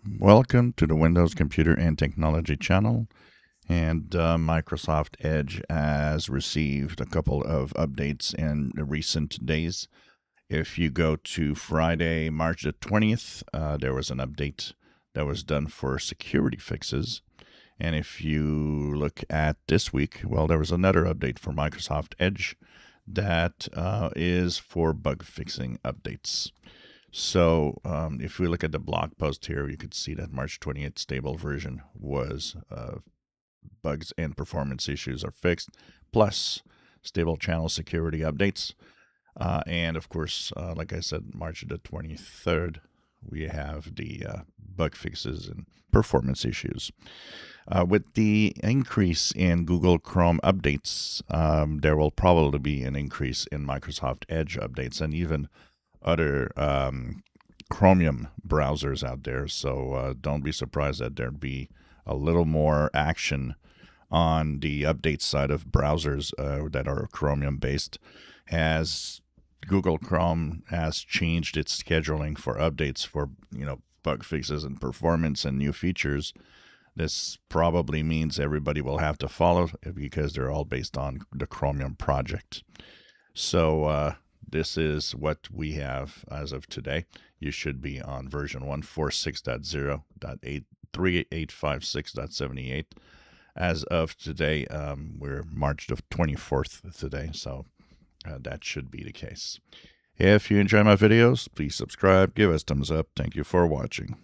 Welcome to the Windows Computer and Technology channel. And Microsoft Edge has received a couple of updates in the recent days. If you go to Friday, March the 20th, there was an update that was done for security fixes. And if you look at this week, well, there was another update for Microsoft Edge that is for bug fixing updates. So if we look at the blog post here, you could see that March 28th stable version was bugs and performance issues are fixed, plus stable channel security updates. And of course, like I said, March the 23rd, we have the bug fixes and performance issues. With the increase in Google Chrome updates, there will probably be an increase in Microsoft Edge updates and even other Chromium browsers out there. So don't be surprised that there'd be a little more action on the update side of browsers that are Chromium based, as Google Chrome has changed its scheduling for updates for bug fixes and performance and new features. This probably means everybody will have to follow because they're all based on the Chromium project. So this is what we have as of today. You should be on version 146.0.3856.78. As of today, we're March the 24th today, so that should be the case. If you enjoy my videos, please subscribe, give us thumbs up. Thank you for watching.